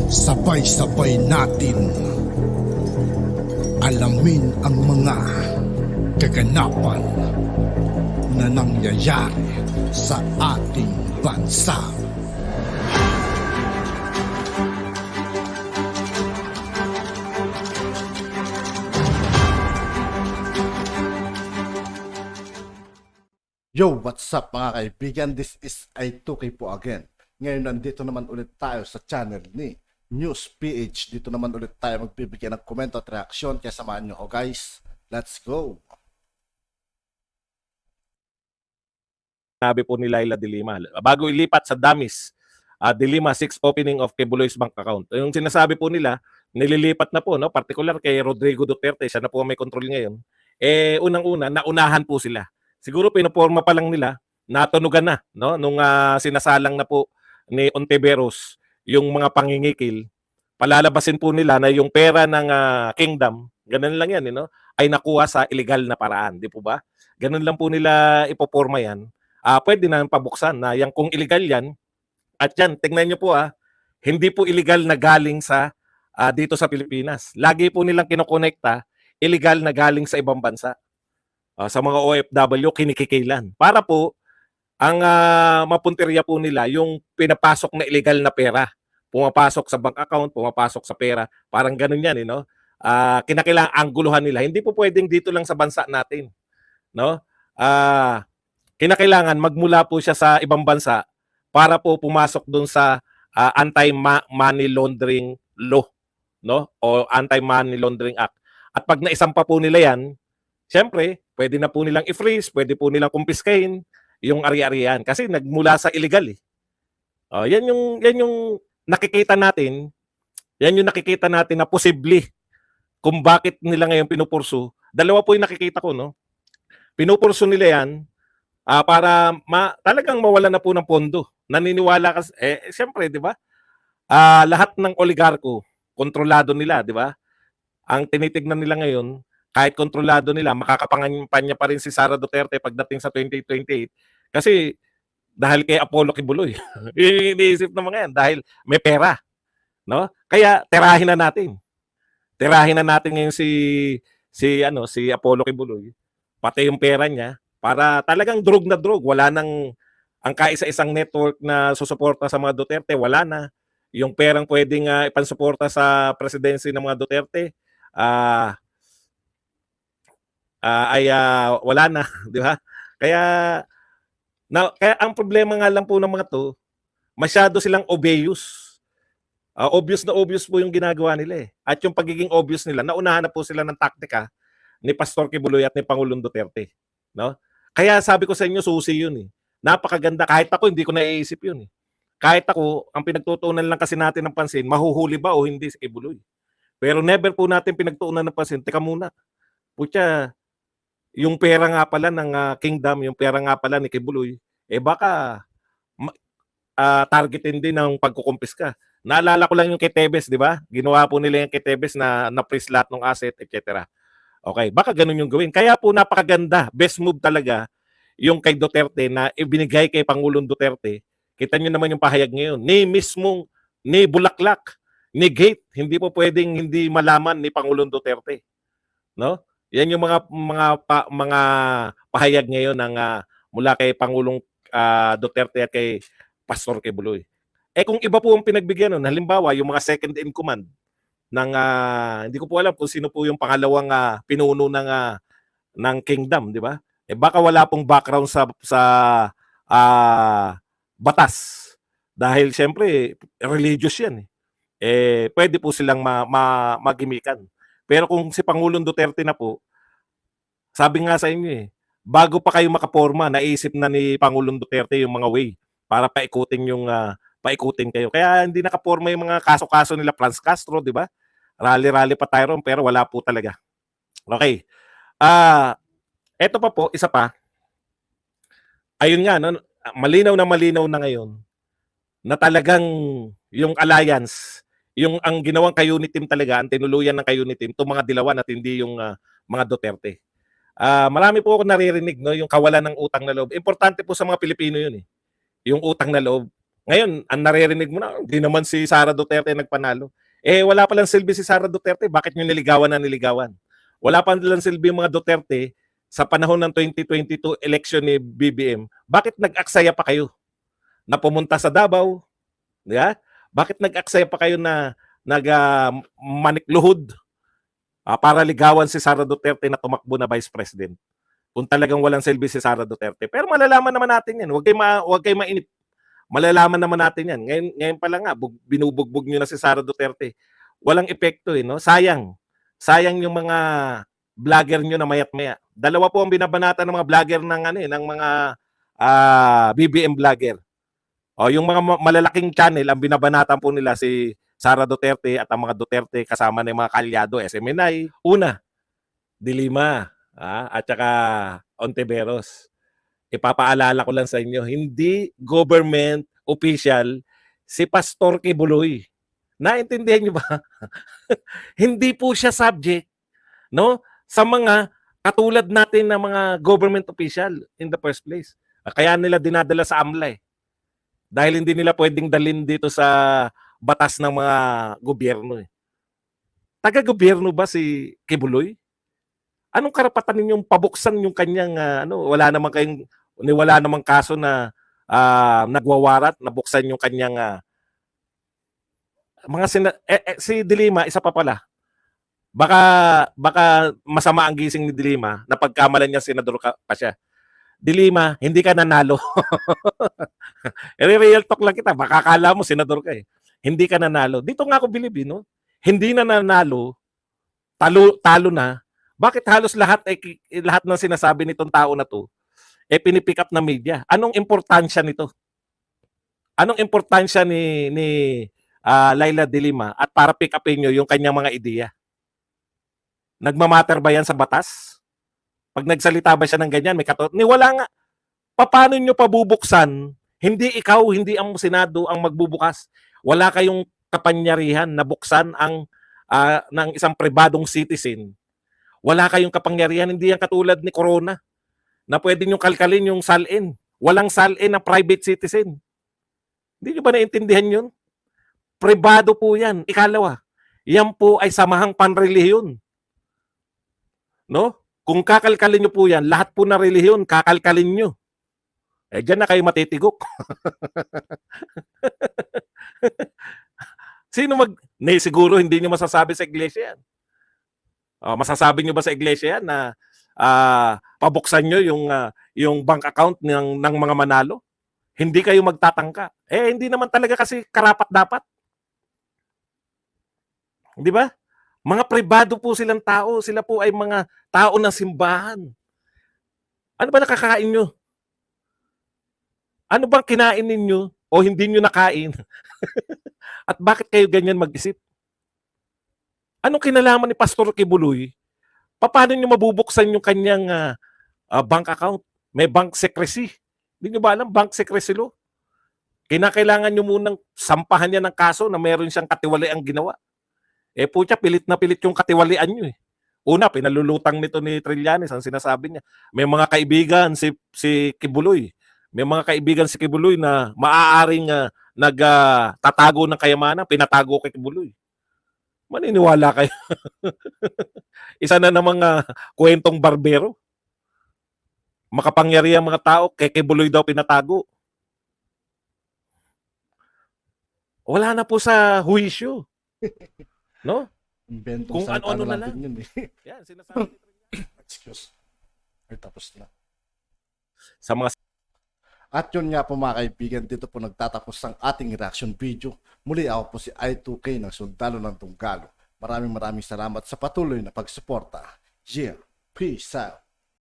Sabay-sabay natin alamin ang mga kaganapan na nangyayari sa ating bansa. Yo, what's up mga kaibigan? This is I2K po again. Ngayon nandito naman ulit tayo sa channel ni News PH. Dito naman ulit tayo magbibigay ng komento at reaksyon. Kaya samahan nyo ko guys. Let's go! Sabi po ni Laila de Lima, bago ilipat sa Damis, de Lima 6 opening of Quebuloy's bank account. Yung sinasabi po nila, nililipat na po, no? Particular kay Rodrigo Duterte, siya na po may control ngayon. Unang-una, naunahan po sila. Siguro pinoporma pa lang nila, natunugan na, no? Nung sinasalang na po ni Ontiveros yung mga pangingikil, palalabasin po nila na yung pera ng kingdom, ganun lang yan, no? Ay nakuha sa illegal na paraan, di po ba? Ganun lang po nila ipoporma yan. Pwede na pabuksan na yan kung illegal yan. At yan, tingnan nyo po hindi po illegal na galing sa dito sa Pilipinas. Lagi po nilang kinokonekta, illegal na galing sa ibang bansa. Sa mga OFW, kinikikilan. Para po, ang mapunteriya po nila, yung pinapasok na illegal na pera. Pumapasok sa bank account, pumapasok sa pera. Parang ganun yan, no? Kinakailangan angguluhan nila. Hindi po pwedeng dito lang sa bansa natin. No? Kinakailangan magmula po siya sa ibang bansa para po pumasok doon sa anti-money laundering law, no? O anti-money laundering act. At pag naisampa po nila yan, siyempre, pwede na po nilang i-freeze, pwede po nilang kumpiskahin yung ari-arian kasi nagmula sa illegal eh. Yan yung nakikita natin. Yan yung nakikita natin na posible kung bakit nila ngayon pinupurso. Dalawa po yung nakikita ko, no? Pinupurso nila yan para talagang mawala na po ng pondo. Naniniwala kasi, siyempre, di ba? Lahat ng oligarko, kontrolado nila, di ba? Ang tinitignan nila ngayon, kahit kontrolado nila, makakapangampanya pa rin si Sara Duterte pagdating sa 2028. Kasi dahil kay Apollo Kibuloy. Iniisip ng mga yan dahil may pera. No? Kaya tirahin na natin. Tirahin na natin ngayon si Apollo Kibuloy. Pati yung pera niya para talagang drug na drug. Wala nang ang kaisa-isang network na susuporta sa mga Duterte, wala na. Yung perang pwedeng ipansuporta sa presidency ng mga Duterte, wala na, di ba? Kaya ang problema nga lang po ng mga to, masyado silang obvious. Obvious na obvious po yung ginagawa nila eh. At yung pagiging obvious nila, naunahan na po sila ng taktika ni Pastor Kibuloy at ni Pangulong Duterte, no? Kaya sabi ko sa inyo, susi yun eh. Napakaganda. Kahit ako, hindi ko naiisip yun eh. Kahit ako, ang pinagtutunan lang kasi natin ng pansin, mahuhuli ba o hindi si Kibuloy. Pero never po natin pinagtuunan ng pansin, teka muna, putya, yung pera nga pala ng kingdom, yung pera nga pala ni Kibuloy, baka targetin din ng pagkukumpiska. Naalala ko lang yung kay Tebes, di ba? Ginawa po nila yung kay Tebes na na-freeze lahat ng asset, etc. Okay, baka ganun yung gawin. Kaya po napakaganda, best move talaga yung kay Duterte na ibinigay kay Pangulong Duterte. Kita nyo naman yung pahayag ngayon. Ni Bulaklak, ni Gate, hindi po pwedeng hindi malaman ni Pangulong Duterte. No? Yan yung mga pahayag ngayon ng mula kay Pangulong Duterte at kay Pastor Kibuloy. Kung iba po ang pinagbigyan nun, halimbawa yung mga second in command ng hindi ko po alam kung sino po yung pangalawang pinuno ng kingdom, di ba? Baka wala pong background sa batas dahil siyempre religious yan eh. Pwede po silang magimikan. Pero kung si Pangulong Duterte na po, sabi nga sa inyo bago pa kayo makaporma, naisip na ni Pangulong Duterte yung mga way para paikutin kayo. Kaya hindi nakaporma yung mga kaso-kaso nila Franz Castro, di ba? Rally-rally pa tayo ron, pero wala po talaga. Okay. Eto pa po, isa pa. Ayun nga, no, malinaw na ngayon na talagang yung alliance, yung ang ginawang Ka-Unit Team talaga, ang tinuluyan ng Ka-Unit Team, itong mga Dilawan at hindi yung mga Duterte. Marami po ako naririnig, no, yung kawalan ng utang na loob. Importante po sa mga Pilipino yun eh. Yung utang na loob. Ngayon, ang naririnig mo na, hindi naman si Sara Duterte nagpanalo. Eh, wala palang silbi si Sara Duterte. Bakit nyo niligawan na niligawan? Wala palang silbi yung mga Duterte sa panahon ng 2022 election ni BBM. Bakit nag-aksaya pa kayo na pumunta sa Davao? Yeah? Bakit nag-aksaya pa kayo na manikluhod para ligawan si Sara Duterte na tumakbo na Vice President? Kung talagang walang silbi si Sara Duterte. Pero malalaman naman natin yan. Huwag kayo mainip. Malalaman naman natin yan. Ngayon pa lang nga, binubugbog nyo na si Sara Duterte. Walang epekto no? Sayang. Sayang yung mga vlogger nyo na mayat-maya. Dalawa po ang binabanata ng mga vlogger ng mga BBM vlogger. O yung mga malalaking channel, ang binabanatan po nila si Sara Duterte at ang mga Duterte kasama ng mga kalyado, SMNI. Una, Dilima at saka Ontiveros. Ipapaalala ko lang sa inyo, hindi government official si Pastor Kibuloy. Naintindihan niyo ba? Hindi po siya subject no sa mga katulad natin na mga government official in the first place. Kaya nila dinadala sa AMLA dahil hindi nila pwedeng dalhin dito sa batas ng mga gobyerno. Taga-gobyerno ba si Kibuloy? Anong karapatan ninyong pabuksan yung kanyang wala namang kaso na nagwawarat na buksan yung kanyang si Dilima isa pa pala. Baka masama ang gising ni Dilima na pagkamalan niya senador pa siya. Dilima, hindi ka nanalo. Real talk lang kita. Baka akala mo senador ka eh. Hindi ka nanalo. Dito nga ako bilib, no? Hindi na nanalo, talo na. Bakit halos lahat ng sinasabi nitong tao na to pinipick up na media? Anong importansya nito? Anong importansya ni Laila de Lima at para pick upin nyo yung kanyang mga ideya? Nagmamatter ba yan sa batas? Pag nagsalita ba siya ng ganyan, may wala nga. Paano nyo pabubuksan? Hindi ikaw, hindi ang Senado ang magbubukas. Wala kayong kapangyarihan na buksan ang ng isang pribadong citizen. Wala kayong kapangyarihan, hindi yan katulad ni Corona na pwede nyo kalkalin yung salin. Walang salin na private citizen. Hindi nyo ba naintindihan yun? Pribado po yan. Ikalawa, yan po ay samahang panrelihiyon. No? Kung kakalkalin nyo po yan, lahat po na relihiyon, kakalkalin nyo. Diyan na kayo matitigok. Siguro hindi nyo masasabi sa iglesia yan. Masasabi nyo ba sa iglesia yan na pabuksan nyo yung bank account ng mga manalo? Hindi kayo magtatangka. Hindi naman talaga kasi karapat-dapat. Di ba? Mga pribado po silang tao. Sila po ay mga tao ng simbahan. Ano ba nakakain nyo? Ano bang kinain ninyo o hindi nyo nakain? At bakit kayo ganyan mag-isip? Anong kinalaman ni Pastor Kibuloy? Paano nyo mabubuksan yung kanyang bank account? May bank secrecy. Hindi nyo ba alam? Bank secrecy law. Kinakailangan nyo munang sampahan niya ng kaso na meron siyang katiwaliang ginawa. Pucha, pilit na pilit yung katiwalian nyo eh. Una, pinalulutang nito ni Trillanes ang sinasabi niya. May mga kaibigan si Kibuloy. May mga kaibigan si Kibuloy na maaaring nagtatago ng kayamanan, pinatago kay Kibuloy. Maniniwala kayo. Isa na ng mga kwentong barbero. Makapangyarihan mga tao, kay Kibuloy daw pinatago. Wala na po sa huwisyo. No? Inventong Kung salita ano-ano na natin lang. yun eh. Yan, sinasabi ni Trillanes. Excuse. Tapos na. Sa mga At yun nga po mga kaibigan, dito po nagtatapos ang ating reaction video. Muli ako po si I2K ng Sundalo ng Tunggalo. Maraming salamat sa patuloy na pagsuporta. Yeah, peace out.